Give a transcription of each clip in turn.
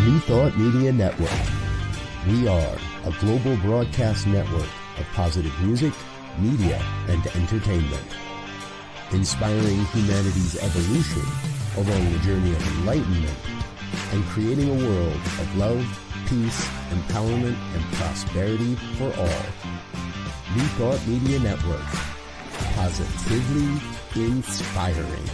New Thought Media Network. We are a global broadcast network of positive music, media, and entertainment, inspiring humanity's evolution along the journey of enlightenment and creating a world of love, peace, empowerment, and prosperity for all. New Thought Media Network. Positively inspiring.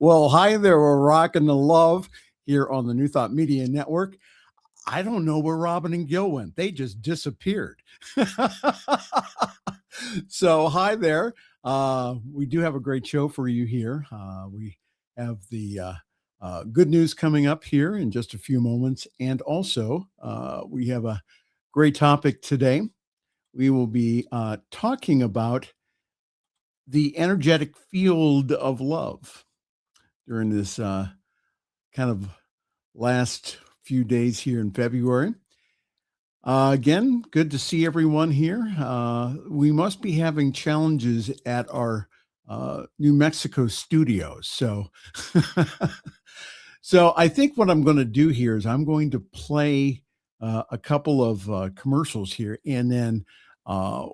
Well, hi there. We're Rockin the Love here on the New Thought Media Network. I don't know where Robyn and Gil went. They just disappeared. So hi there. We do have a great show for you here. We have the good news coming up here in just a few moments. And also we have a great topic today. We will be talking about the energetic field of love during this kind of last few days here in February. Again, good to see everyone here. We must be having challenges at our New Mexico studios. So, so I think what I'm going to do here is I'm going to play a couple of commercials here and then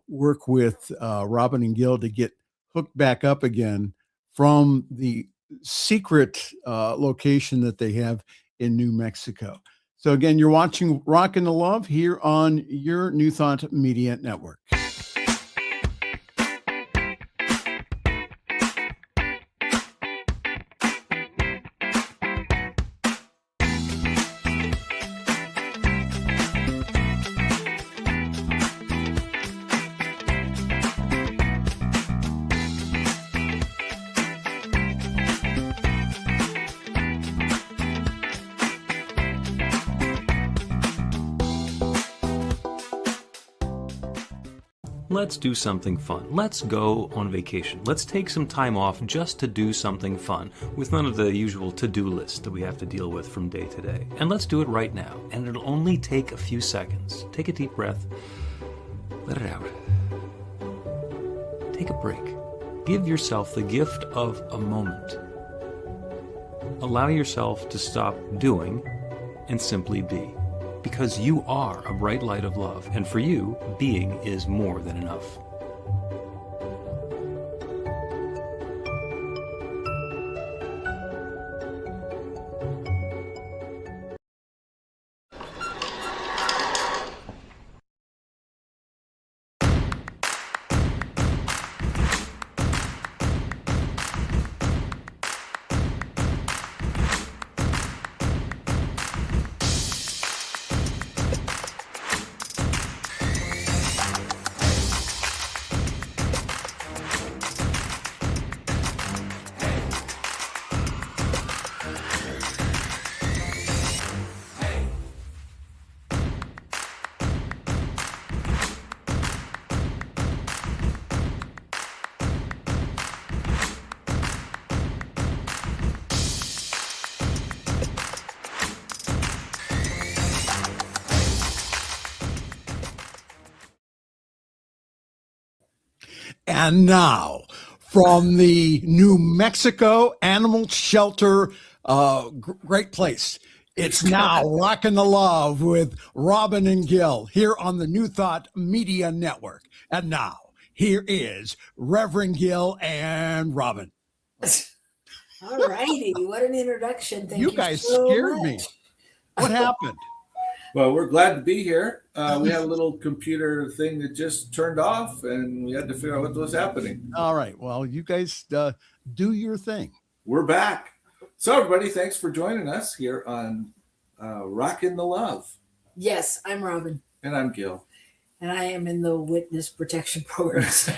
work with Robyn and Gil to get hooked back up again from the secret location that they have in New Mexico. So again, you're watching Rockin the Love here on your New Thought Media Network. Let's do something fun. Let's go on vacation. Let's take some time off just to do something fun with none of the usual to-do list that we have to deal with from day to day. And let's do it right now. And it'll only take a few seconds. Take a deep breath. Let it out. Take a break. Give yourself the gift of a moment. Allow yourself to stop doing and simply be. Because you are a bright light of love, and for you, being is more than enough. And now, from the New Mexico Animal Shelter, great place, it's now Rockin the Love with Robyn and Gil here on the New Thought Media Network. And now, here is Reverend Gil and Robyn. All righty. What an introduction. Thank you guys so scared much. me. What happened? Well, we're glad to be here. We had a little computer thing that just turned off, and we had to figure out what was happening. All right. Well, you guys do your thing. We're back. So, everybody, thanks for joining us here on Rockin the Love. Yes, I'm Robyn. And I'm Gil. and I am in the witness protection programs.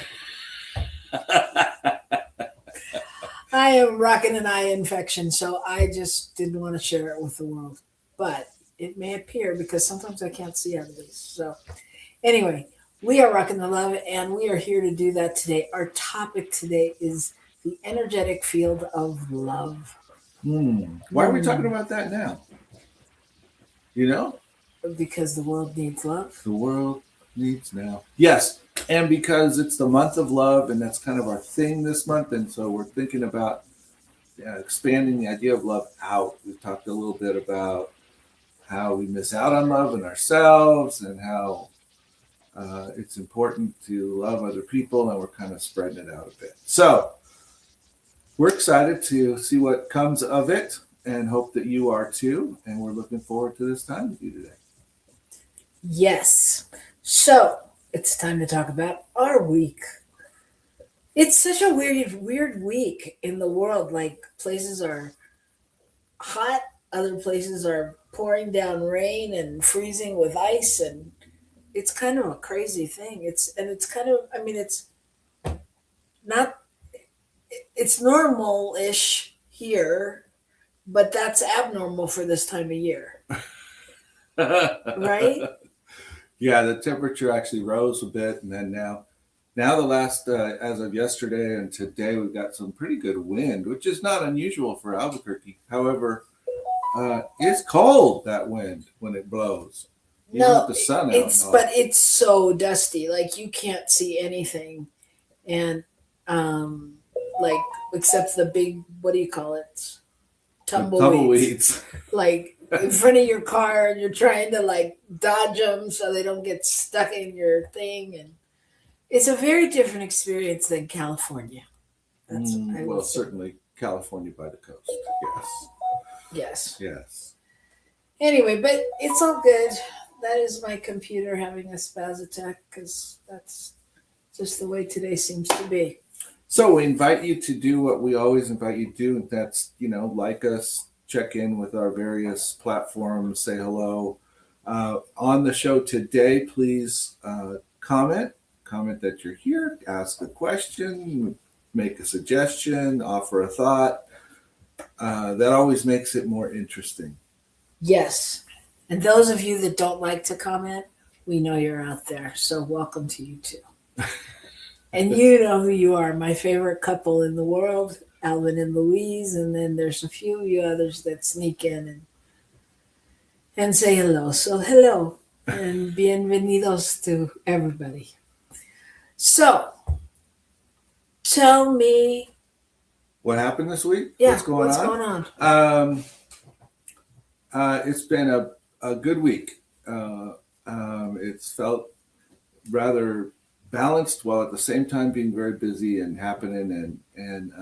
I am rocking an eye infection, so I just didn't want to share it with the world. But it may appear because sometimes I can't see out of these. So anyway, we are Rockin the Love, and we are here to do that today. Our topic today is the energetic field of love. Why are we talking about that now? You know? Because the world needs love. The world needs now. Yes. And because it's the month of love, and that's kind of our thing this month. And so we're thinking about expanding the idea of love out. We've talked a little bit about how we miss out on love in ourselves and how it's important to love other people, and we're kind of spreading it out a bit. So we're excited to see what comes of it and hope that you are too. And we're looking forward to this time with you today. Yes. So it's time to talk about our week. It's such a weird week in the world. Like, places are hot, other places are pouring down rain and freezing with ice, and it's kind of a crazy thing. It's normal-ish here, but that's abnormal for this time of year. Right? Yeah, the temperature actually rose a bit, and then now the last as of yesterday and today, we've got some pretty good wind, which is not unusual for Albuquerque. However, it's cold, that wind, when it blows. Even with the sun out. But it's so dusty, like you can't see anything, and like except the big, what do you call it, tumbleweeds. Like in front of your car, and you're trying to like dodge them so they don't get stuck in your thing, and it's a very different experience than California. That's certainly California by the coast. Yes. Anyway, but it's all good. That is my computer having a spaz attack, because that's just the way today seems to be. So we invite you to do what we always invite you to do, and that's, like us, check in with our various platforms, say hello. On the show today, please comment that you're here, ask a question, make a suggestion, offer a thought. That always makes it more interesting. Yes. And those of you that don't like to comment, we know you're out there. So welcome to you too. And you know who you are. My favorite couple in the world, Alvin and Louise. And then there's a few of you others that sneak in and say hello. So hello and bienvenidos to everybody. So tell me. What happened this week? Yeah, what's going on? It's been a good week. It's felt rather balanced while at the same time being very busy and happening. And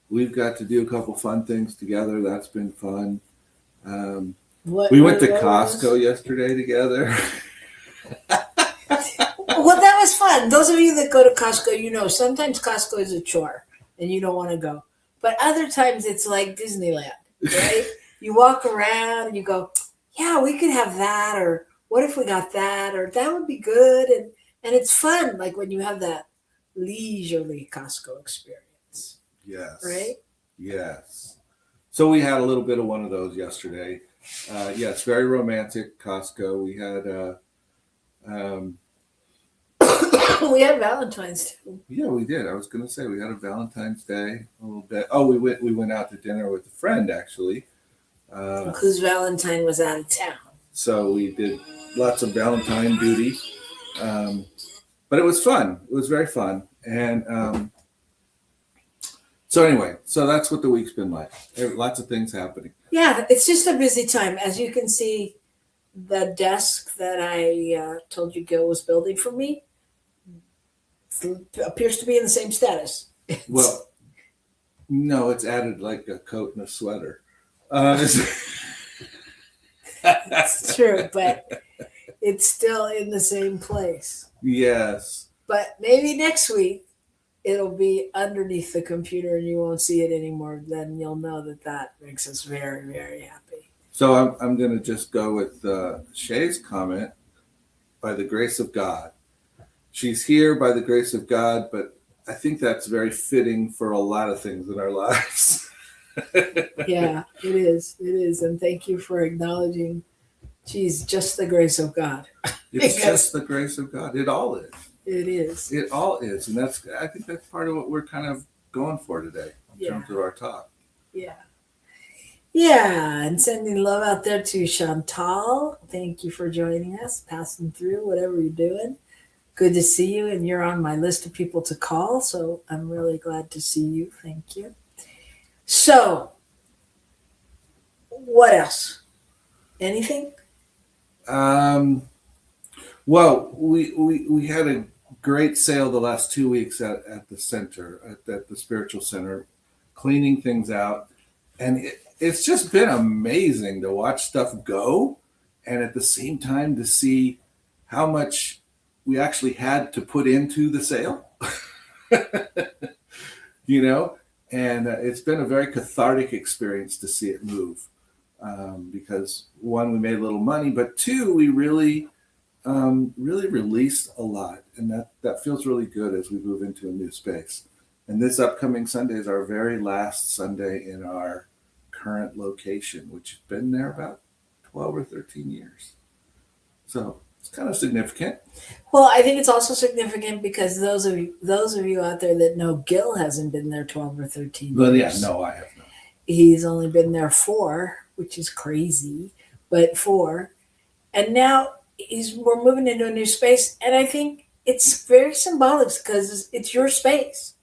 we've got to do a couple fun things together. That's been fun. We went to Costco yesterday together. Well, that was fun. Those of you that go to Costco, sometimes Costco is a chore and you don't want to go. But other times it's like Disneyland, right? You walk around and you go, yeah, we could have that, or what if we got that, or that would be good. And it's fun, like when you have that leisurely Costco experience. Yes. Right? Yes. So we had a little bit of one of those yesterday. Yes, very romantic Costco. We had we had Valentine's too. Yeah, we did. I was going to say we had a Valentine's Day a little bit. Oh, we went out to dinner with a friend actually, whose Valentine was out of town. So we did lots of Valentine duty, but it was fun. It was very fun, and so anyway, so that's what the week's been like. Lots of things happening. Yeah, it's just a busy time, as you can see. The desk that I told you Gil was building for me appears to be in the same status. Well, no, it's added like a coat and a sweater. That's true, but it's still in the same place. Yes. But maybe next week it'll be underneath the computer and you won't see it anymore. Then you'll know that makes us very, very happy. So I'm going to just go with Shay's comment, by the grace of God. She's here by the grace of God, but I think that's very fitting for a lot of things in our lives. Yeah, it is. It is. And thank you for acknowledging, geez, just the grace of God. It's just the grace of God. It all is. It is. It all is. And I think that's part of what we're kind of going for today in terms of our talk. Yeah. Yeah. And sending love out there to Chantal. Thank you for joining us, passing through, whatever you're doing. Good to see you. And you're on my list of people to call. So I'm really glad to see you. Thank you. So, what else? Anything? Well, we had a great sale the last 2 weeks at the center, at the spiritual center, cleaning things out. And it's just been amazing to watch stuff go, and at the same time to see how much we actually had to put into the sale. You know, and it's been a very cathartic experience to see it move, because one, we made a little money, but two, we really released a lot, and that feels really good as we move into a new space. And this upcoming Sunday is our very last Sunday in our current location, which has been there about 12 or 13 years. So it's kind of significant. Well, I think it's also significant because those of you out there that know Gil hasn't been there 12 or 13 years. Well, yeah, no, I have not. He's only been there 4, which is crazy, but 4. And now we're moving into a new space, and I think it's very symbolic because it's your space.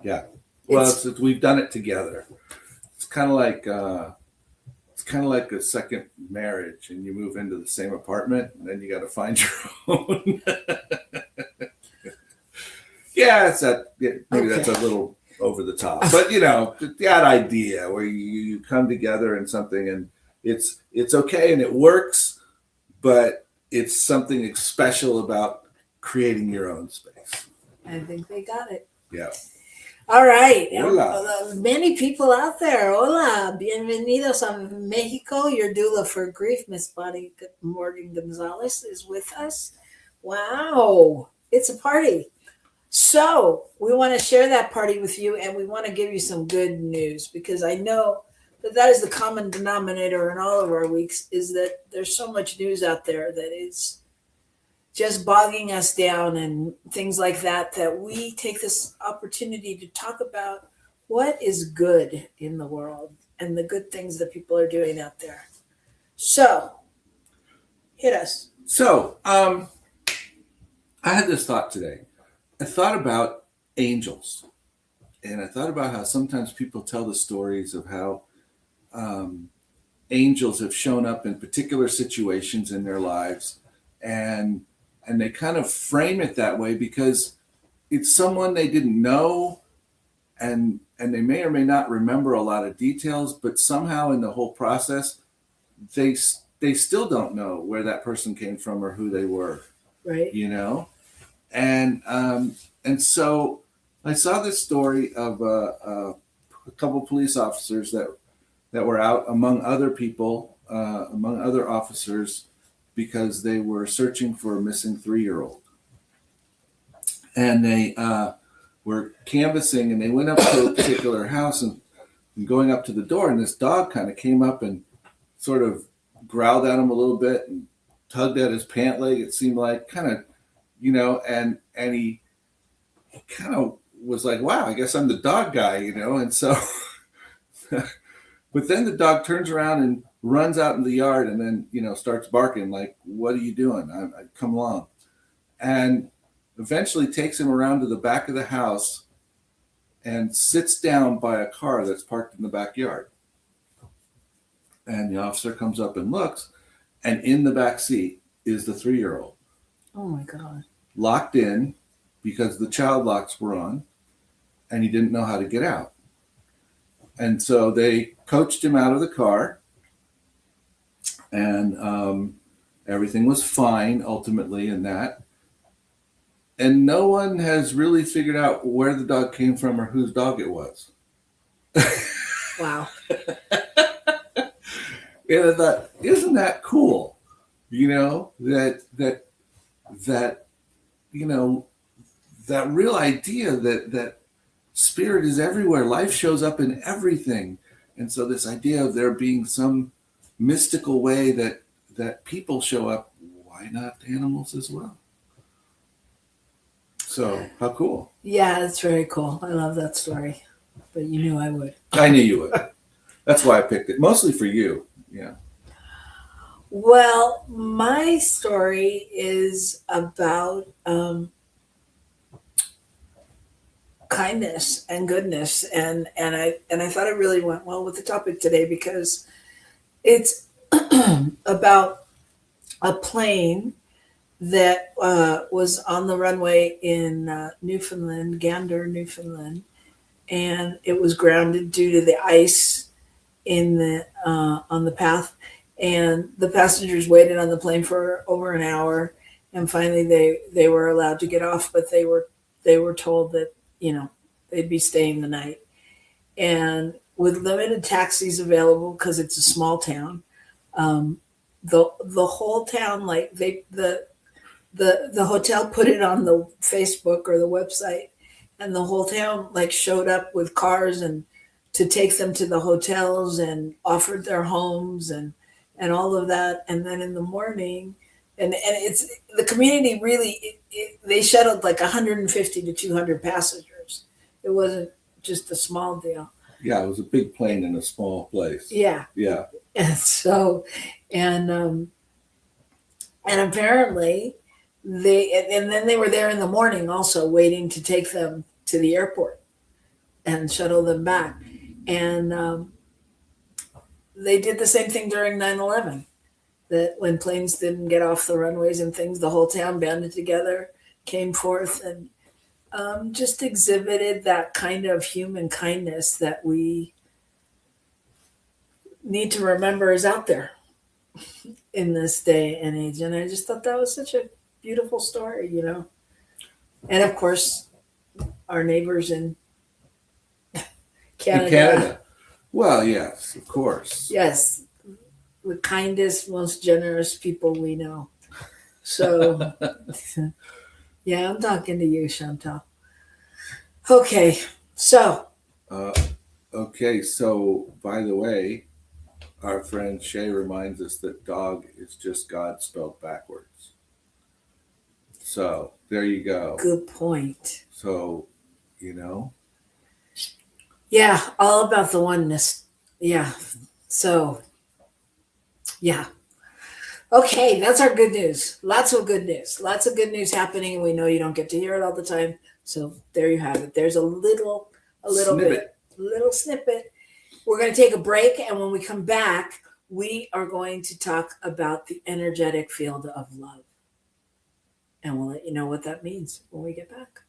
Yeah. Well, we've done it together. It's kind of like a second marriage, and you move into the same apartment, and then you got to find your own. Yeah, maybe that's a little over the top, but you know, that idea where you come together in something, and it's okay and it works, but it's something special about creating your own space. I think they got it. Yeah. All right. Hola. Many people out there. Hola. Bienvenidos a Mexico. Your doula for grief, Miss Morgan Gonzalez, is with us. Wow. It's a party. So we want to share that party with you, and we want to give you some good news, because I know that is the common denominator in all of our weeks, is that there's so much news out there that is just bogging us down and things like that we take this opportunity to talk about what is good in the world and the good things that people are doing out there. So, hit us. So, I had this thought today. I thought about angels, and I thought about how sometimes people tell the stories of how angels have shown up in particular situations in their lives, and they kind of frame it that way because it's someone they didn't know, and they may or may not remember a lot of details, but somehow in the whole process, they still don't know where that person came from or who they were. Right. You know? And so I saw this story of a couple police officers that were out among other people, among other officers, because they were searching for a missing 3-year-old. And they were canvassing, and they went up to a particular house and going up to the door, and this dog kind of came up and sort of growled at him a little bit and tugged at his pant leg, it seemed like, kind of, you know, and he kind of was like, wow, I guess I'm the dog guy, you know. And so, but then the dog turns around and runs out in the yard, and then, you know, starts barking like, what are you doing? I come along. And eventually takes him around to the back of the house and sits down by a car that's parked in the backyard. And the officer comes up and looks, and in the back seat is the 3-year-old. Oh my God. Locked in because the child locks were on, and he didn't know how to get out. And so they coached him out of the car, and everything was fine ultimately in that. And no one has really figured out where the dog came from or whose dog it was. Wow. And I thought, isn't that cool? You know, that you know, that real idea that spirit is everywhere. Life shows up in everything. And so this idea of there being some mystical way that people show up, why not animals as well? So how cool. Yeah, it's very cool. I love that story. But you knew I would. I knew you would. That's why I picked it. Mostly for you. Yeah. Well, my story is about kindness and goodness, and I thought it really went well with the topic today because it's about a plane that was on the runway in Newfoundland, Gander, Newfoundland, and it was grounded due to the ice in the on the path. And the passengers waited on the plane for over an hour, and finally they were allowed to get off, but they were told that, you know, they'd be staying the night. And with limited taxis available, because it's a small town, the whole town, like the hotel put it on the Facebook or the website, and the whole town like showed up with cars and to take them to the hotels and offered their homes and all of that. And then in the morning, and it's the community really, they shuttled like 150 to 200 passengers. It wasn't just a small deal. Yeah, it was a big plane in a small place. Yeah. Yeah. And so, and apparently and then they were there in the morning also waiting to take them to the airport and shuttle them back. And they did the same thing during 9/11, that when planes didn't get off the runways and things, the whole town banded together, came forth, and just exhibited that kind of human kindness that we need to remember is out there in this day and age. And I just thought that was such a beautiful story, you know. And of course, our neighbors in Canada. In Canada. Well, yes, of course. Yes, the kindest, most generous people we know. So, yeah, I'm talking to you, Chantal. Okay, so. Okay, so by the way, our friend Shay reminds us that dog is just God spelled backwards. So there you go. Good point. So, you know. Yeah, all about the oneness. Yeah. So, yeah. Okay, that's our good news. Lots of good news. Lots of good news happening, and we know you don't get to hear it all the time. So there you have it. There's a little snippet. We're going to take a break, and when we come back, we are going to talk about the energetic field of love. And we'll let you know what that means when we get back.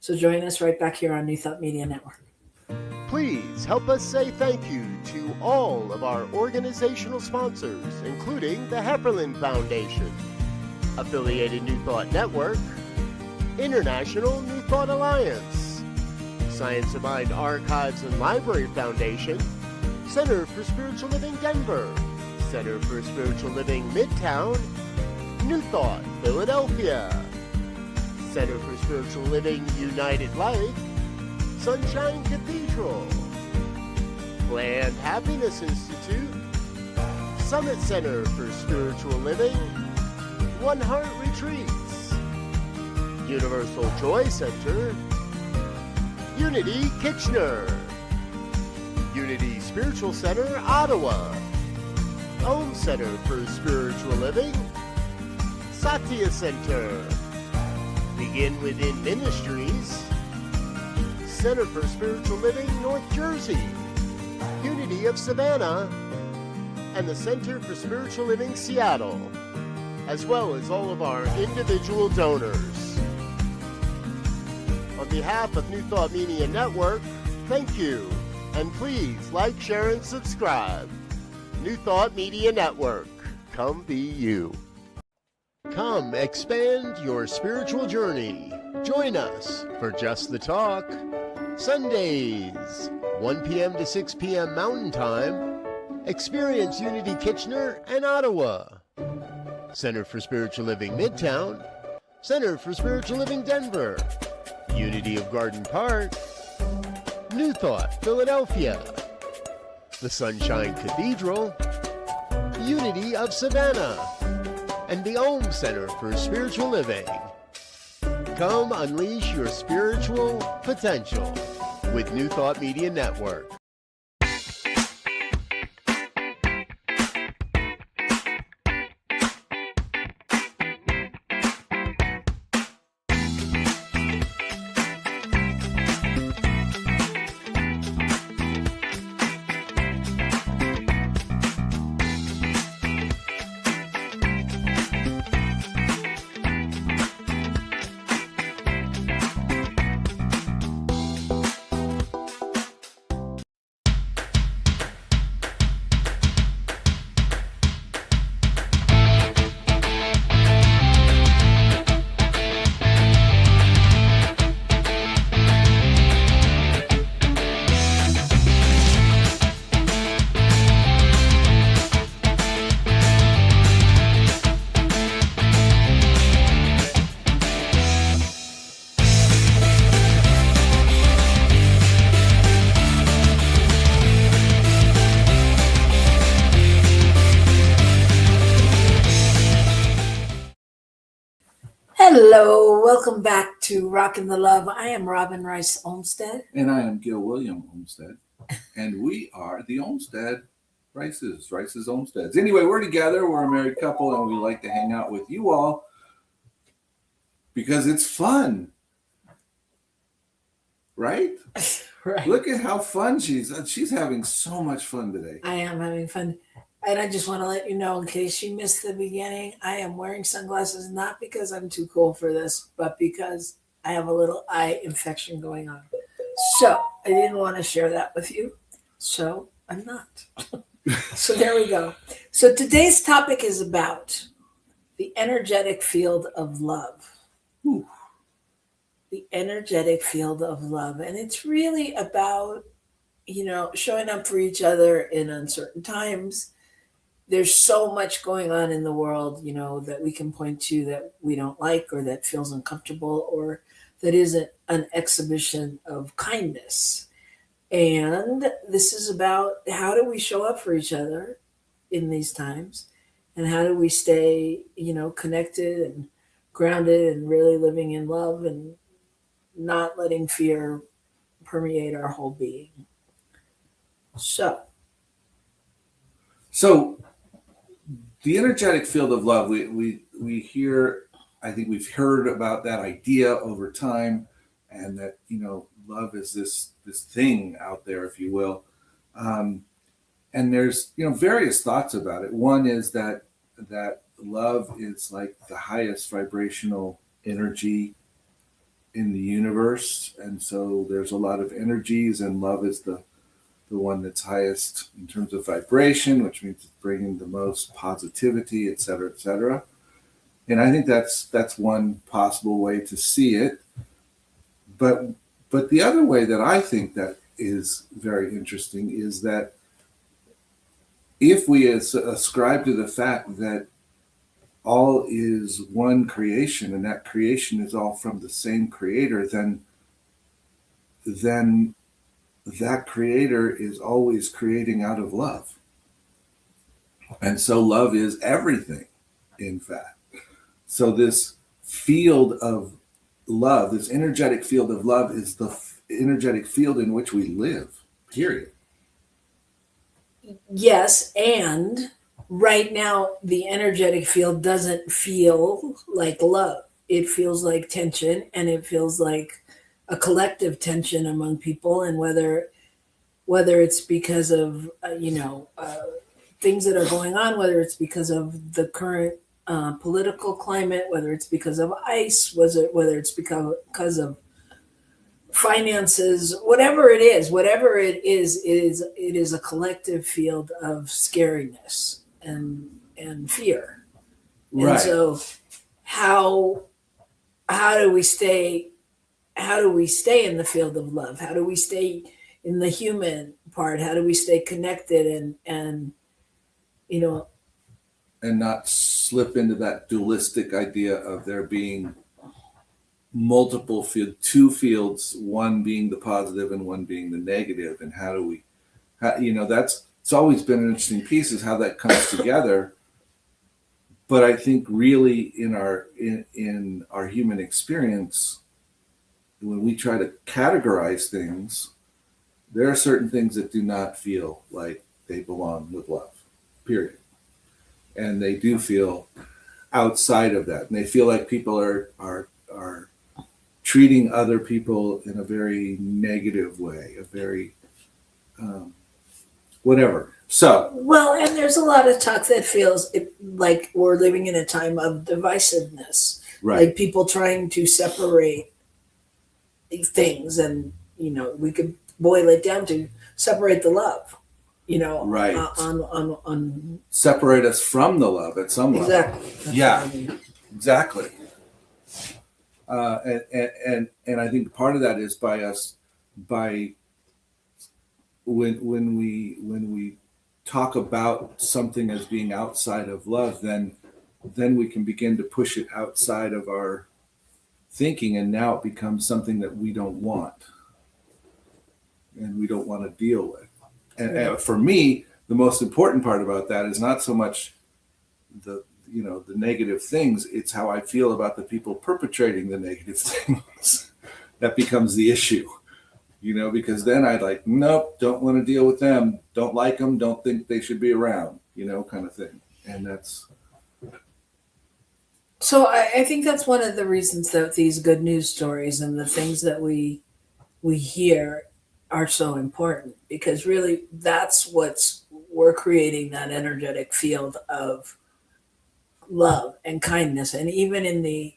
So join us right back here on New Thought Media Network. Please help us say thank you to all of our organizational sponsors, including the Hefferland Foundation, Affiliated New Thought Network, International New Thought Alliance, Science of Mind Archives and Library Foundation, Center for Spiritual Living Denver, Center for Spiritual Living Midtown, New Thought Philadelphia, Center for Spiritual Living United Life, Sunshine Cathedral, Planned Happiness Institute, Summit Center for Spiritual Living, One Heart Retreats, Universal Joy Center, Unity Kitchener, Unity Spiritual Center Ottawa, Home Center for Spiritual Living, Satya Center, Begin Within Ministries, Center for Spiritual Living North Jersey, Unity of Savannah, and the Center for Spiritual Living Seattle, as well as all of our individual donors. On behalf of New Thought Media Network, thank you, and please like, share, and subscribe. New Thought Media Network, come be you. Come expand your spiritual journey. Join us for Just the Talk, Sundays, 1 p.m. to 6 p.m. Mountain Time, Experience Unity Kitchener and Ottawa. Center for Spiritual Living Midtown. Center for Spiritual Living Denver. Unity of Garden Park. New Thought Philadelphia. The Sunshine Cathedral. Unity of Savannah. And the Ohm Center for Spiritual Living. Come unleash your spiritual potential with New Thought Media Network. Hello, welcome back to Rockin the Love. I am Robyn Rice Olmsted. And I am Gil William Olmsted. And we are the Olmsted Rice's Olmsteds. Anyway, we're together. We're a married couple, and we like to hang out with you all because it's fun. Right? Right. Look at how fun she's having so much fun today. I am having fun. And I just want to let you know, in case you missed the beginning, I am wearing sunglasses not because I'm too cool for this, but because I have a little eye infection going on. So I didn't want to share that with you. So I'm not. So there we go. So today's topic is about the energetic field of love. Ooh. The energetic field of love. And it's really about, showing up for each other in uncertain times. There's so much going on in the world, that we can point to that we don't like or that feels uncomfortable or that isn't an exhibition of kindness. And this is about how do we show up for each other in these times and how do we stay, connected and grounded and really living in love and not letting fear permeate our whole being. So the energetic field of love, we hear, I think we've heard about that idea over time, and that, love is this thing out there, if you will. And there's, various thoughts about it. One is that love is like the highest vibrational energy in the universe. And so there's a lot of energies, and love is the one that's highest in terms of vibration, which means it's bringing the most positivity, et cetera, et cetera. And I think that's one possible way to see it. But the other way that I think that is very interesting is that if we ascribe to the fact that all is one creation and that creation is all from the same creator, then that creator is always creating out of love. And so love is everything, in fact. So this field of love, this energetic field of love, is the energetic field in which we live, period. yes, and right now the energetic field doesn't feel like love. It feels like tension, and it feels like a collective tension among people, and whether it's because of things that are going on, whether it's because of the current political climate, whether it's because of ICE, whether it's because of finances, whatever it is, it is a collective field of scariness and fear. Right. And so how do we stay in the field of love? How do we stay in the human apart? How do we stay connected and you know, and not slip into that dualistic idea of there being multiple two fields, one being the positive and one being the negative, and how do we, it's always been an interesting piece is how that comes together. But I think really in our human experience, when we try to categorize things, there are certain things that do not feel like they belong with love, period. And they do feel outside of that. And they feel like people are treating other people in a very negative way, a very whatever. So, well, and there's a lot of talk that feels like we're living in a time of divisiveness, right. like people trying to separate things, and we could boil it down to separate the love, right. On separate us from the love at some level. Exactly. That's yeah, what I mean. Exactly. And I think part of that is by when we talk about something as being outside of love, then we can begin to push it outside of our thinking, and now it becomes something that we don't want and we don't want to deal with. And for me, the most important part about that is not so much the negative things, it's how I feel about the people perpetrating the negative things. That becomes the issue, because then I'd like, nope, don't want to deal with them, don't like them, don't think they should be around, kind of thing. And that's. So I think that's one of the reasons that these good news stories and the things that we hear are so important, because really that's we're creating that energetic field of love and kindness. And even in the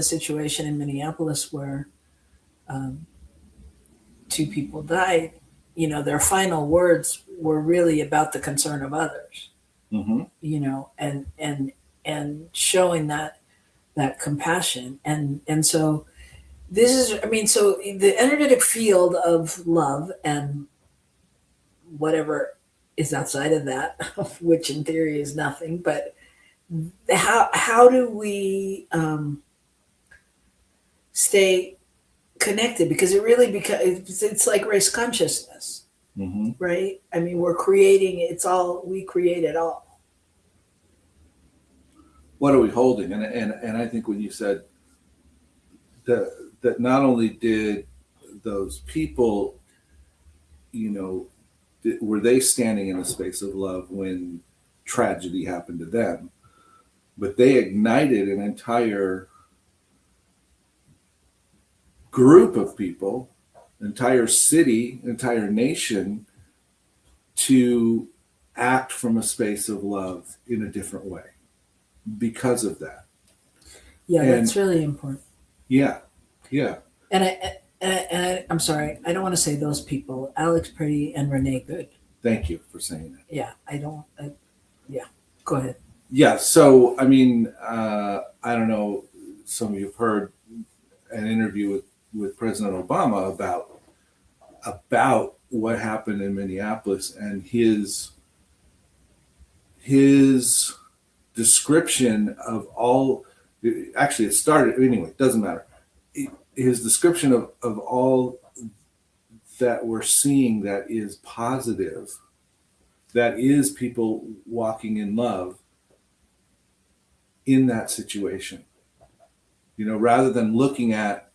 situation in Minneapolis where 2 people died, their final words were really about the concern of others. Mm-hmm. And showing that compassion. And so this is, so the energetic field of love and whatever is outside of that, which in theory is nothing, but how do we stay connected? Because it really it's like race consciousness, mm-hmm. right? We're creating, we create it all. What are we holding? And I think when you said that not only did those people, were they standing in a space of love when tragedy happened to them, but they ignited an entire group of people, entire city, entire nation to act from a space of love in a different way because of that. Yeah, that's really important. Yeah. And I'm sorry, I don't want to say those people, Alex Pretty and Renee Good. Thank you for saying that. Yeah, go ahead. Yeah, so, I don't know, some of you have heard an interview with President Obama about what happened in Minneapolis, and his description of all, actually it started, anyway, it doesn't matter. His description of all that we're seeing that is positive, that is people walking in love in that situation. Rather than looking at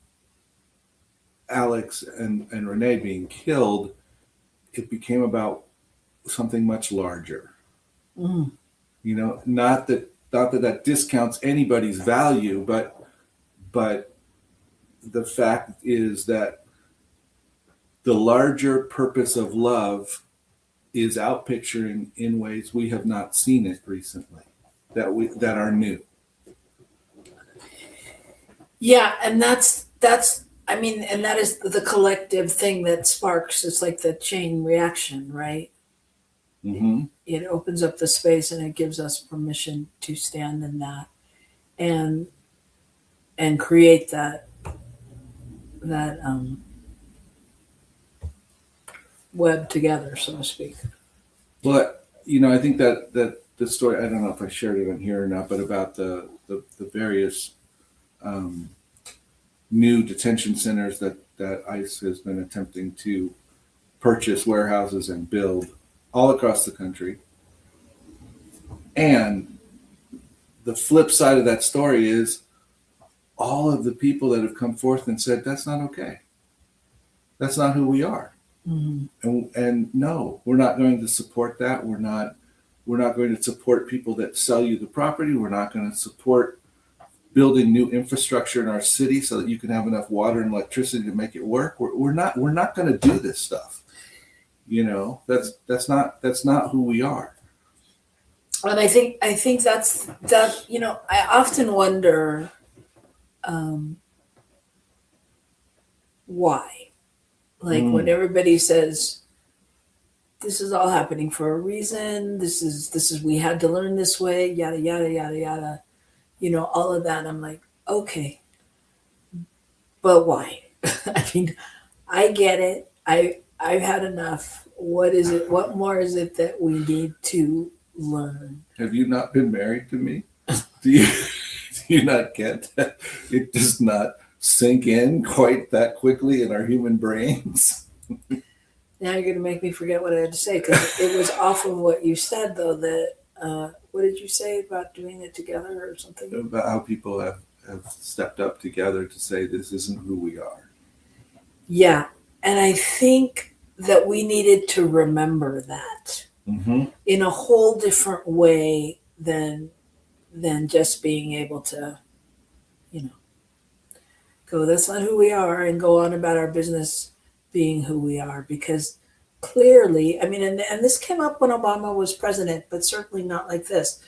Alex and Renee being killed, it became about something much larger. Mm. Not that discounts anybody's value, but the fact is that the larger purpose of love is outpicturing in ways we have not seen it recently, that are new. Yeah, and that's and that is the collective thing that sparks. It's like the chain reaction, right? Mm-hmm. It opens up the space and it gives us permission to stand in that and create that web together, so to speak. But I think that the story, I don't know if I shared it on here or not, but about the various new detention centers that ICE has been attempting to purchase warehouses and build all across the country. And the flip side of that story is all of the people that have come forth and said, that's not okay. That's not who we are. Mm-hmm. And no, we're not going to support that. We're not going to support people that sell you the property. We're not going to support building new infrastructure in our city so that you can have enough water and electricity to make it work. We're not going to do this stuff. That's not who we are. And I think that's that. I often wonder why, when everybody says this is all happening for a reason. This is we had to learn this way. Yada yada yada yada. All of that. I'm like, okay, but why? I mean, I get it. I've had enough. What is it? What more is it that we need to learn? Have you not been married to me? Do you not get that? It does not sink in quite that quickly in our human brains. Now you're going to make me forget what I had to say, because it was off of what you said, though, that what did you say about doing it together or something? About how people have stepped up together to say this isn't who we are. Yeah. And I think that we needed to remember that in a whole different way than just being able to, go, that's not who we are, and go on about our business being who we are. Because clearly, I mean, and this came up when Obama was president, but certainly not like this.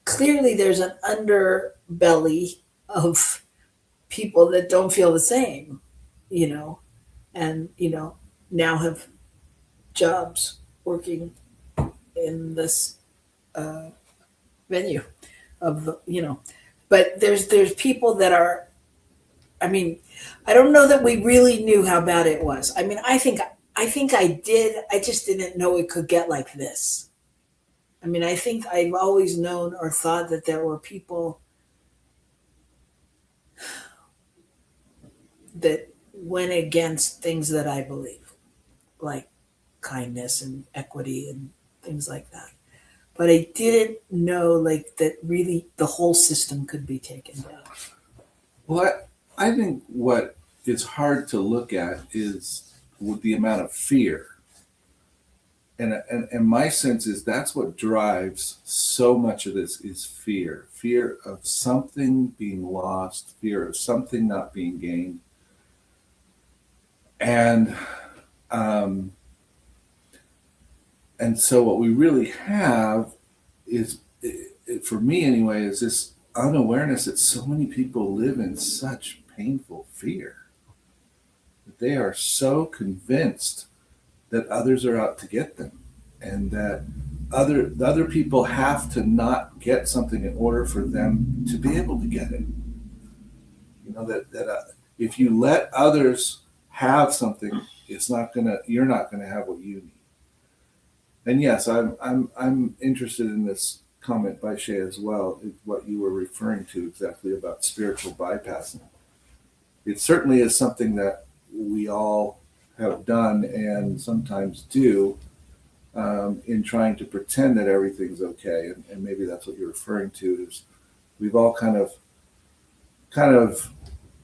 Clearly, there's an underbelly of people that don't feel the same, and, now have jobs working in this venue of the, but there's people that are, I mean, I don't know that we really knew how bad it was. I mean, I think I did. I just didn't know it could get like this. I mean, I think I've always known or thought that there were people that went against things that I believe, like kindness and equity and things like that. But I didn't know that really the whole system could be taken down. Well, I think what is hard to look at is with the amount of fear. And my sense is that's what drives so much of this is fear. Fear of something being lost, fear of something not being gained. And so what we really have is, for me anyway, is this unawareness that so many people live in such painful fear. That they are so convinced that others are out to get them, and that the other people have to not get something in order for them to be able to get it. That if you let others have something, you're not gonna have what you need. And yes, I'm interested in this comment by Shay as well, what you were referring to exactly about spiritual bypassing. It certainly is something that we all have done and sometimes do in trying to pretend that everything's okay. And maybe that's what you're referring to, is we've all kind of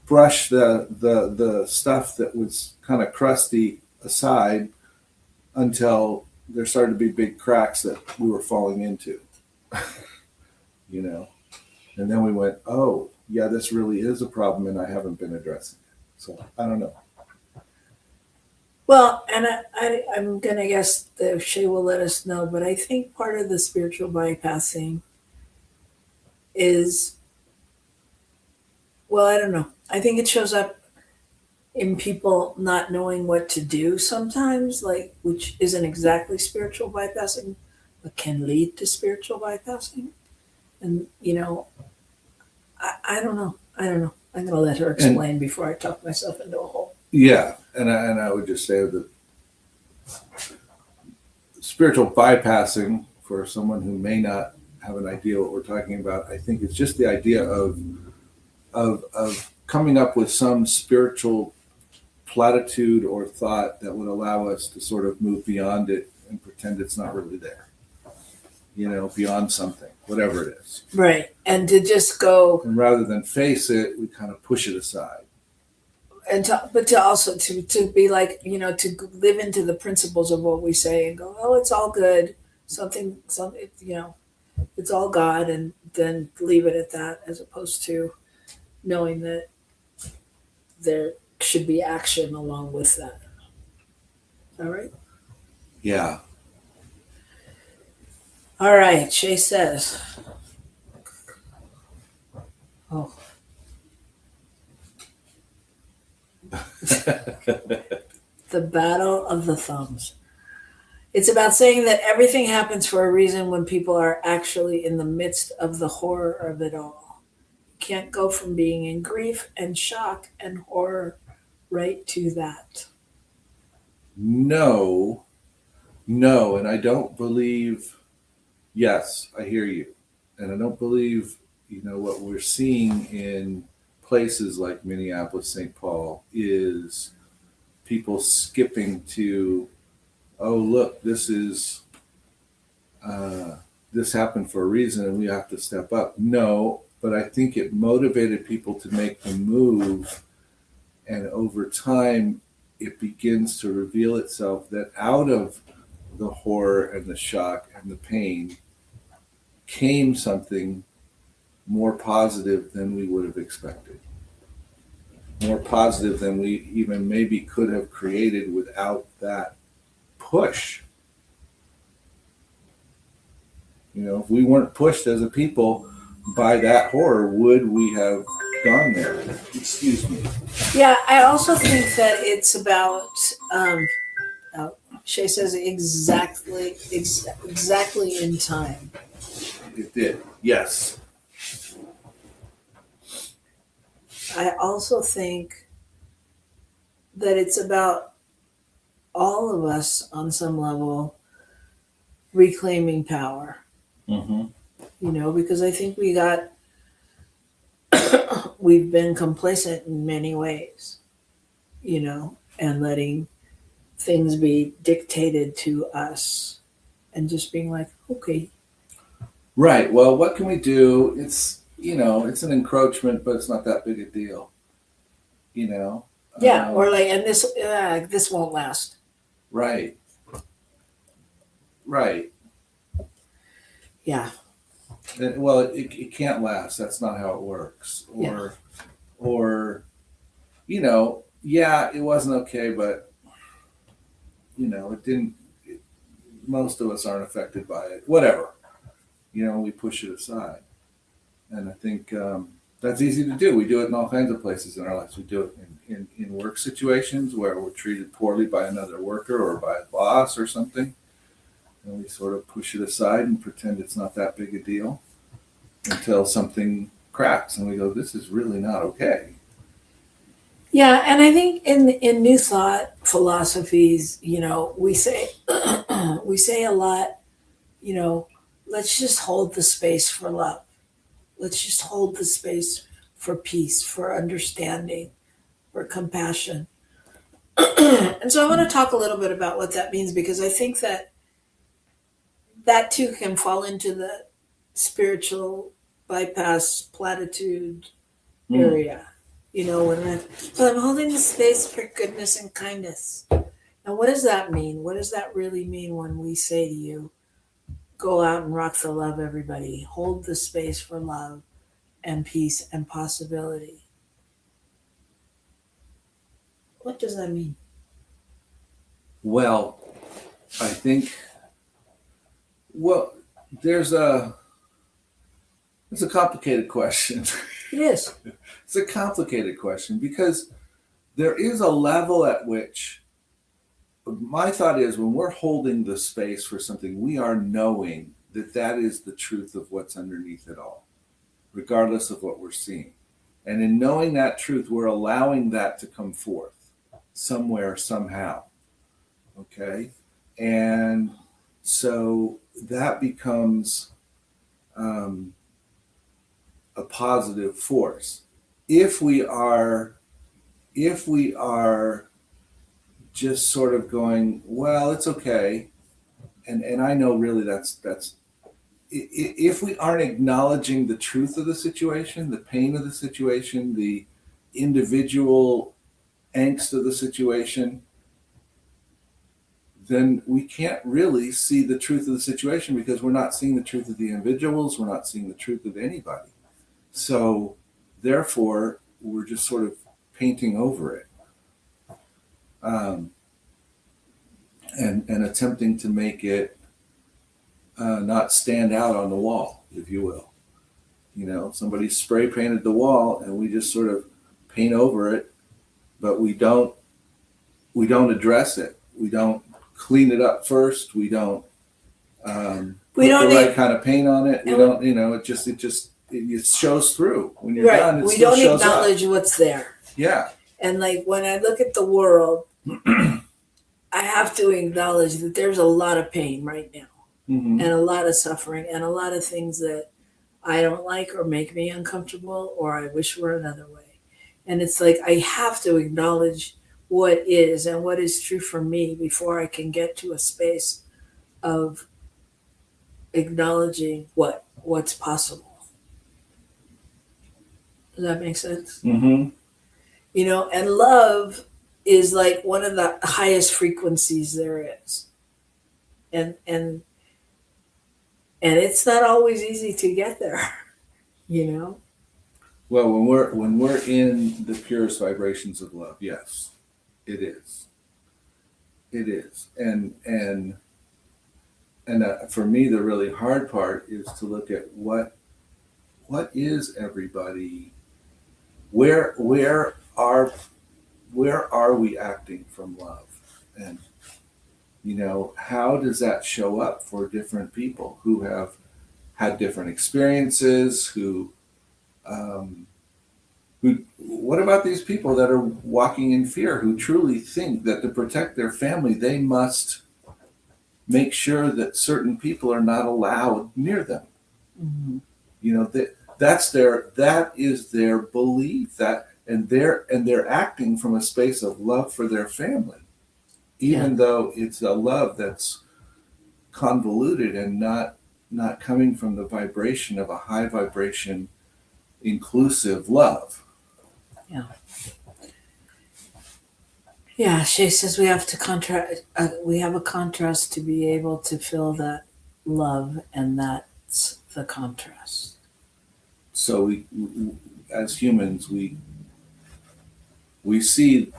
brushed the stuff that was kind of crusty aside until there started to be big cracks that we were falling into, and then we went, oh yeah, this really is a problem and I haven't been addressing it. So I don't know. Well, and I'm going to guess that Shay will let us know, but I think part of the spiritual bypassing is, well, I don't know. I think it shows up in people not knowing what to do sometimes, which isn't exactly spiritual bypassing, but can lead to spiritual bypassing. And, I don't know. I'm going to let her explain before I talk myself into a hole. Yeah. And I would just say that spiritual bypassing, for someone who may not have an idea what we're talking about, I think it's just the idea of coming up with some spiritual platitude or thought that would allow us to sort of move beyond it and pretend it's not really there. Beyond something, whatever it is. Right. And to just go, And rather than face it, we kind of push it aside. and to be like, to live into the principles of what we say and go, oh, it's all good. It's all God, and then leave it at that, as opposed to knowing that there should be action along with that. All right. Yeah. All right. Shay says, oh, the battle of the thumbs. It's about saying that everything happens for a reason when people are actually in the midst of the horror of it all. You can't go from being in grief and shock and horror right to that. No, and I don't believe, yes, I hear you. And I don't believe, what we're seeing in places like Minneapolis, St. Paul is people skipping to, oh, look, this happened for a reason and we have to step up. No, but I think it motivated people to make the move. And over time, it begins to reveal itself that out of the horror and the shock and the pain came something more positive than we would have expected. More positive than we even maybe could have created without that push. If we weren't pushed as a people by that horror, would we have gone there? Excuse me. Yeah, I also think that it's about, Shay says exactly in time. It did, yes. I also think that it's about all of us on some level reclaiming power. Mm-hmm. Because I think we've been complacent in many ways, and letting things be dictated to us and just being like, okay. Right. Well, what can we do? It's it's an encroachment, but it's not that big a deal. Yeah, or like, and this won't last. Right. Yeah. Well, it can't last. That's not how it works. Or, yeah, it wasn't okay, but it didn't. Most of us aren't affected by it. Whatever. We push it aside. And I think that's easy to do. We do it in all kinds of places in our lives. We do it in work situations where we're treated poorly by another worker or by a boss or something. And we sort of push it aside and pretend it's not that big a deal until something cracks and we go, this is really not okay. Yeah, and I think in New Thought philosophies, we say a lot, let's just hold the space for love. Let's just hold the space for peace, for understanding, for compassion. And so I want to talk a little bit about what that means, because I think that too can fall into the spiritual bypass platitude area. When I'm holding the space for goodness and kindness. Now, what does that mean? What does that really mean when we say to you, go out and rock the love, everybody. Hold the space for love and peace and possibility. What does that mean? Well, I think, it's a complicated question. It is. It's a complicated question because there is a level at which my thought is when we're holding the space for something, we are knowing that is the truth of what's underneath it all, regardless of what we're seeing. And in knowing that truth, we're allowing that to come forth somewhere, somehow. Okay? And so that becomes a positive force. If we are just sort of going, well, it's okay, and I know really that's if we aren't acknowledging the truth of the situation, the pain of the situation, the individual angst of the situation, then we can't really see the truth of the situation, because we're not seeing the truth of the individuals, we're not seeing the truth of anybody. So therefore, we're just sort of painting over it, and attempting to make it not stand out on the wall, if you will. You know, somebody spray painted the wall, and we just sort of paint over it, but we don't address it. We don't clean it up first. We don't put the right kind of paint on it. We don't, you know, it shows through when you're done. We don't acknowledge what's there. Yeah. And like when I look at the world, I have to acknowledge that there's a lot of pain right now, and a lot of suffering, and a lot of things that I don't like or make me uncomfortable, or I wish were another way. And it's like I have to acknowledge what is and what is true for me before I can get to a space of acknowledging what's possible. Does that make sense? Mm-hmm. You know, and love is like one of the highest frequencies there is. And it's not always easy to get there, you know? Well, when we're in the purest vibrations of love, yes, it is. It is. And for me, the really hard part is to look at what is everybody, where are we acting from love? And, you know, how does that show up for different people who have had different experiences, what about these people that are walking in fear, who truly think that to protect their family, they must make sure that certain people are not allowed near them? Mm-hmm. You know, that is their belief, and they're acting from a space of love for their family, even though it's a love that's convoluted and not coming from the vibration of a high vibration, inclusive love. Yeah. Yeah, she says we have to contrast. We have a contrast to be able to feel that love, and that's the contrast. So we as humans, we see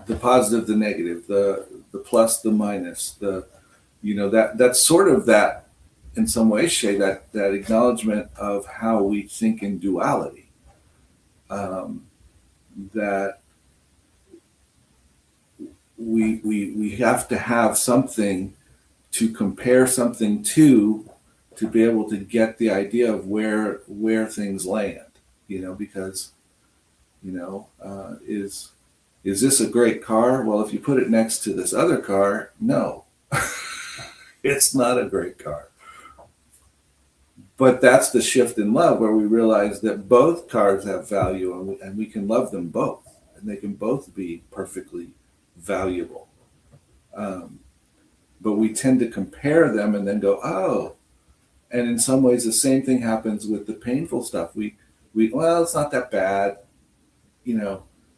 the positive, the negative, the plus, the minus, that's sort of that, in some ways, Shay, that acknowledgement of how we think in duality. That we have to have something to compare something to be able to get the idea of where things land, because, is this a great car? Well, if you put it next to this other car, no, it's not a great car. But that's the shift in love, where we realize that both cars have value, and we can love them both, and they can both be perfectly valuable. But we tend to compare them and then go, oh. And in some ways, the same thing happens with the painful stuff. Well, it's not that bad,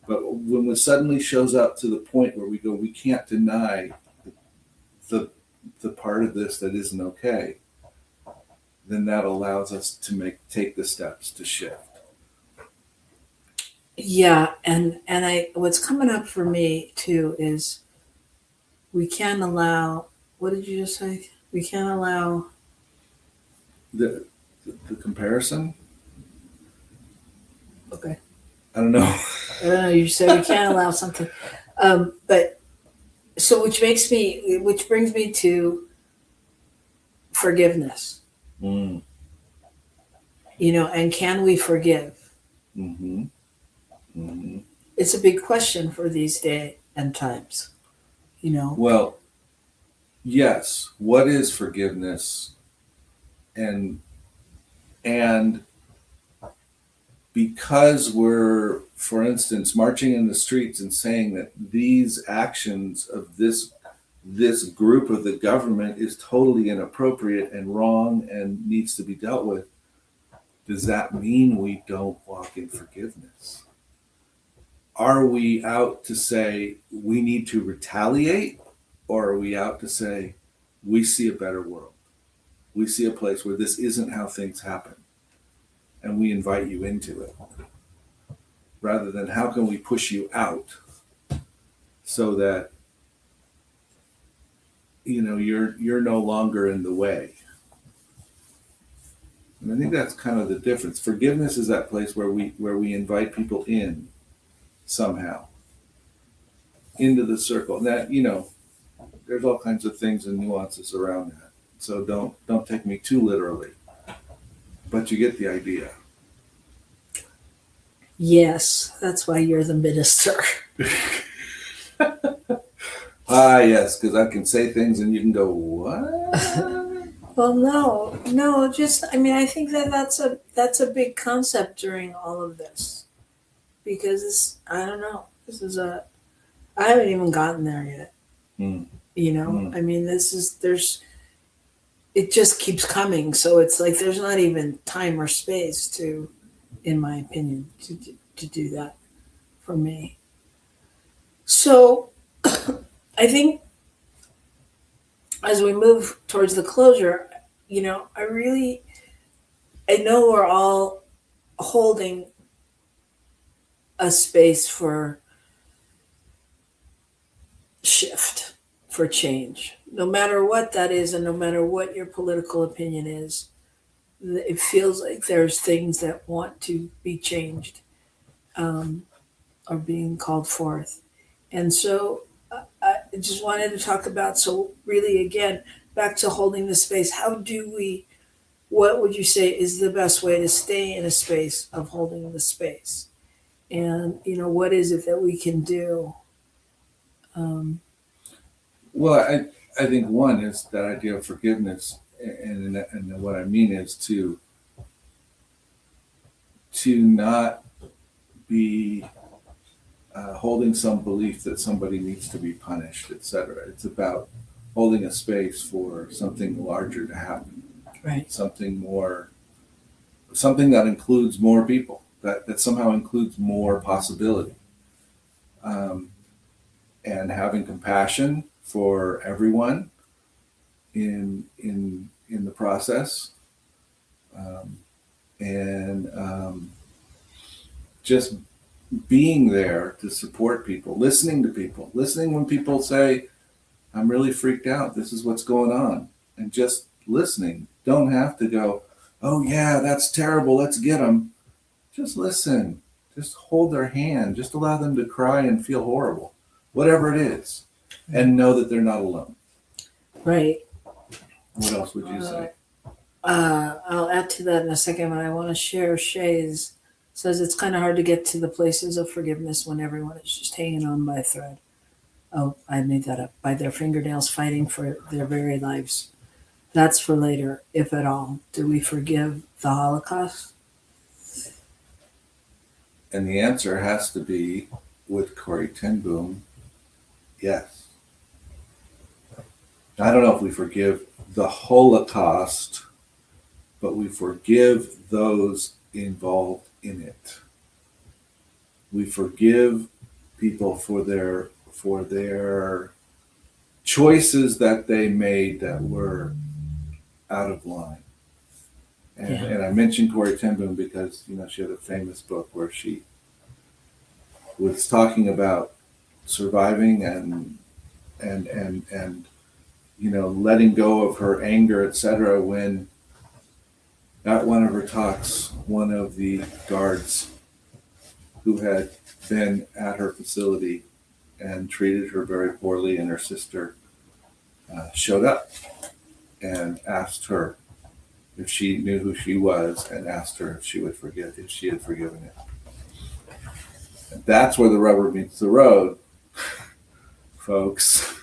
But when it suddenly shows up to the point where we go, we can't deny the part of this that isn't okay, then that allows us to take the steps to shift. Yeah, and what's coming up for me too is we can't allow. What did you just say? We can't allow the comparison. Okay. I don't know. I don't know. You said we can't allow something, but so which brings me to forgiveness. Mm. And can we forgive? Mm-hmm. Mm-hmm. It's a big question for these days and times. Well, yes, what is forgiveness? And because we're, for instance, marching in the streets and saying that these actions of this group of the government is totally inappropriate and wrong and needs to be dealt with, does that mean we don't walk in forgiveness? Are we out to say we need to retaliate, or are we out to say we see a better world? We see a place where this isn't how things happen, and we invite you into it, rather than how can we push you out so that you're no longer in the way. And I think that's kind of the difference. Forgiveness is that place where we invite people in somehow into the circle. That, there's all kinds of things and nuances around that. So don't take me too literally, but you get the idea. Yes, that's why you're the minister. Yes, because I can say things and you can go, what? Well, no, just, I think that's a big concept during all of this, because I don't know, I haven't even gotten there yet. It just keeps coming. So it's like, there's not even time or space to, in my opinion, to do that for me. So I think as we move towards the closure, I know we're all holding a space for shift, for change, no matter what that is, and no matter what your political opinion is. It feels like there's things that want to be changed, are being called forth. And so I just wanted to talk about, so really, again, back to holding the space. What would you say is the best way to stay in a space of holding the space? And, what is it that we can do? Well, I think one is that idea of forgiveness. And what I mean is to not be holding some belief that somebody needs to be punished, etc. It's about holding a space for something larger to happen, Right? something that includes more people, that somehow includes more possibility, and having compassion for everyone in the process, and just being there to support people, listening to people, listening when people say, I'm really freaked out, this is what's going on, and just listening. Don't have to go, oh yeah, that's terrible, let's get them. Just listen, just hold their hand, just allow them to cry and feel horrible, whatever it is, and know that they're not alone. Right. What else would you say? I'll add to that in a second, but I want to share Shay's. Says it's kind of hard to get to the places of forgiveness when everyone is just hanging on by a thread. Oh, I made that up. By their fingernails, fighting for their very lives. That's for later, if at all. Do we forgive the Holocaust? And the answer has to be, with Corrie ten Boom, yes. I don't know if we forgive the Holocaust, but we forgive those involved in it. We forgive people for their choices that they made that were out of line. And I mentioned Corrie ten Boom because she had a famous book where she was talking about surviving and letting go of her anger, etc. When at one of her talks, one of the guards who had been at her facility and treated her very poorly, and her sister showed up and asked her if she knew who she was, and asked her if she had forgiven it. And that's where the rubber meets the road, folks.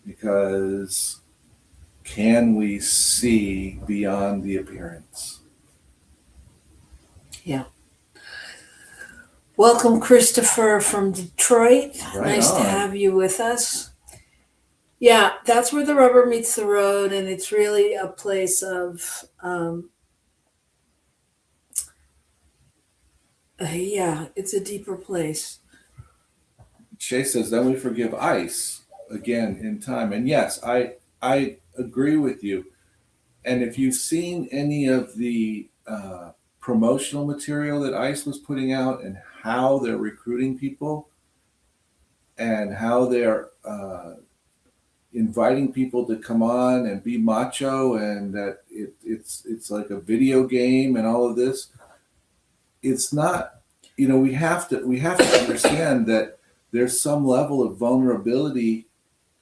because can we see beyond the appearance? Yeah. Welcome, Christopher from Detroit. Right nice on. to have you with us. Yeah, that's where the rubber meets the road, and it's really a place of, it's a deeper place. Shay says, then we forgive ice again in time. And yes, I agree with you. And if you've seen any of the promotional material that ICE was putting out and how they're recruiting people and how they're inviting people to come on and be macho, and that it's like a video game and all of this, it's not, we have to understand that there's some level of vulnerability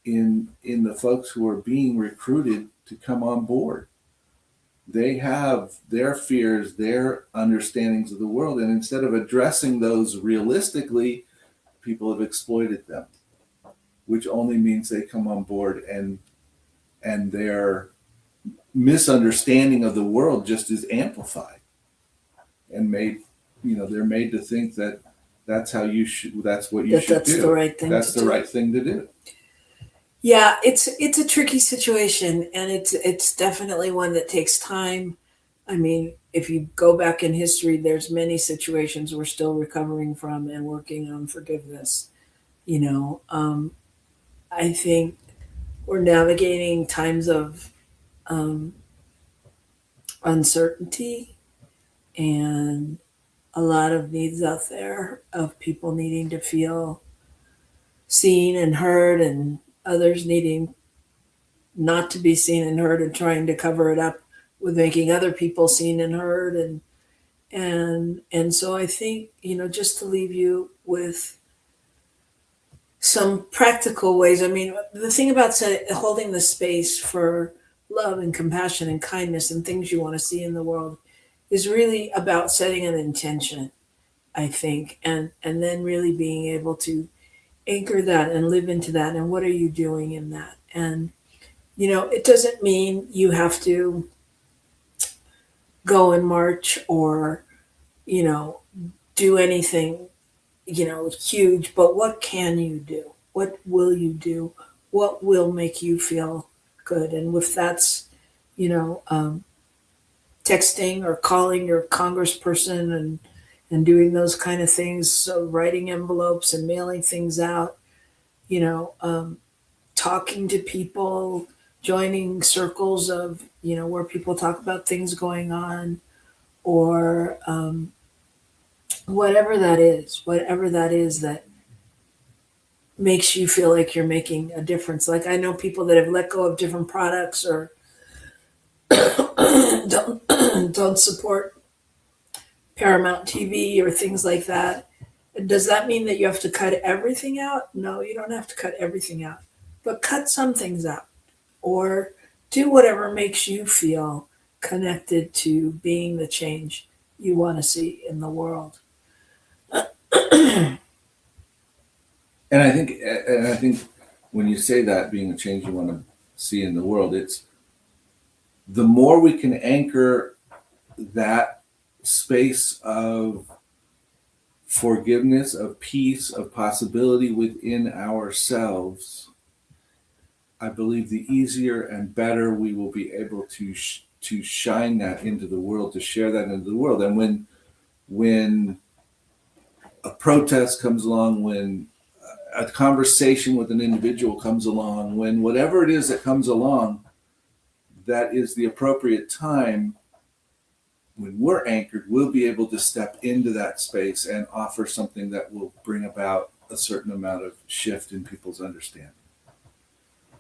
in the folks who are being recruited to come on board. They have their fears, their understandings of the world, and instead of addressing those realistically, people have exploited them, which only means they come on board and their misunderstanding of the world just is amplified and made, they're made to think that that's what you should do. That's the right thing That's to the do. right thing to do. Yeah, it's a tricky situation, and it's definitely one that takes time. I mean, if you go back in history, there's many situations we're still recovering from and working on forgiveness. I think we're navigating times of uncertainty and a lot of needs out there of people needing to feel seen and heard, and others needing not to be seen and heard and trying to cover it up with making other people seen and heard. And so I think, just to leave you with some practical ways. I mean, the thing about holding the space for love and compassion and kindness and things you want to see in the world is really about setting an intention, I think, and then really being able to anchor that and live into that. And what are you doing in that? And, it doesn't mean you have to go and march or, do anything, huge, but what can you do? What will you do? What will make you feel good? And if that's, texting or calling your congressperson and doing those kind of things, so writing envelopes and mailing things out, talking to people, joining circles of, where people talk about things going on, or whatever that is that makes you feel like you're making a difference. Like, I know people that have let go of different products or don't support Paramount TV or things like that. Does that mean that you have to cut everything out? No, you don't have to cut everything out, but cut some things out, or do whatever makes you feel connected to being the change you want to see in the world. And I think when you say that, being a change you want to see in the world, it's the more we can anchor that space of forgiveness, of peace, of possibility within ourselves, I believe the easier and better we will be able to shine that into the world, to share that into the world. And when a protest comes along, when a conversation with an individual comes along, when whatever it is that comes along, that is the appropriate time, when we're anchored, we'll be able to step into that space and offer something that will bring about a certain amount of shift in people's understanding.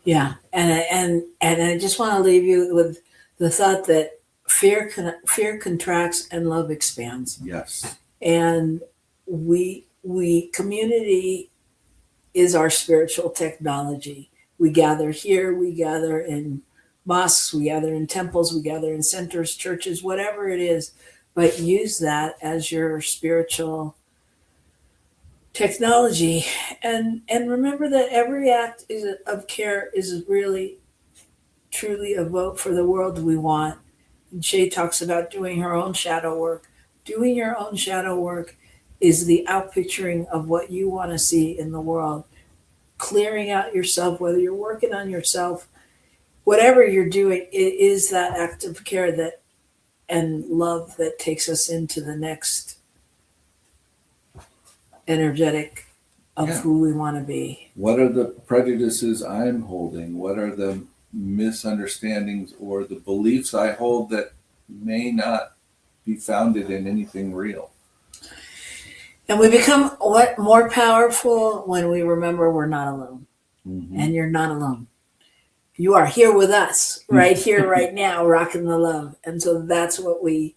Yeah, and I just want to leave you with the thought that fear contracts and love expands. Yes. And we community is our spiritual technology. We gather here, we gather in mosques, we gather in temples, we gather in centers, churches, whatever it is, but use that as your spiritual technology, and remember that every act of care is really truly a vote for the world we want. And Shay talks about doing her own shadow work. Doing your own shadow work is the outpicturing of what you want to see in the world. Clearing out yourself, whether you're working on yourself, whatever you're doing, it is that act of care that and love that takes us into the next energetic of who we want to be. What are the prejudices I'm holding? What are the misunderstandings or the beliefs I hold that may not be founded in anything real? And we become more powerful when we remember we're not alone. Mm-hmm. And you're not alone. You are here with us, right here, right now, rocking the love. And so that's what we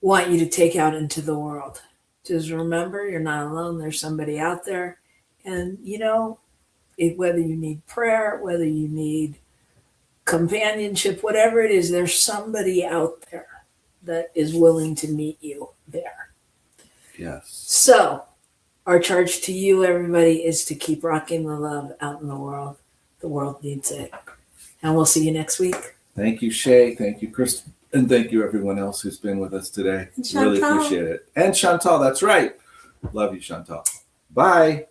want you to take out into the world. Just remember, you're not alone. There's somebody out there. And, whether you need prayer, whether you need companionship, whatever it is, there's somebody out there that is willing to meet you there. Yes. So our charge to you, everybody, is to keep rocking the love out in the world. The world needs it. And we'll see you next week. Thank you, Shay. Thank you, Chris. And thank you, everyone else who's been with us today. And Chantal. Really appreciate it. And Chantal, that's right. Love you, Chantal. Bye.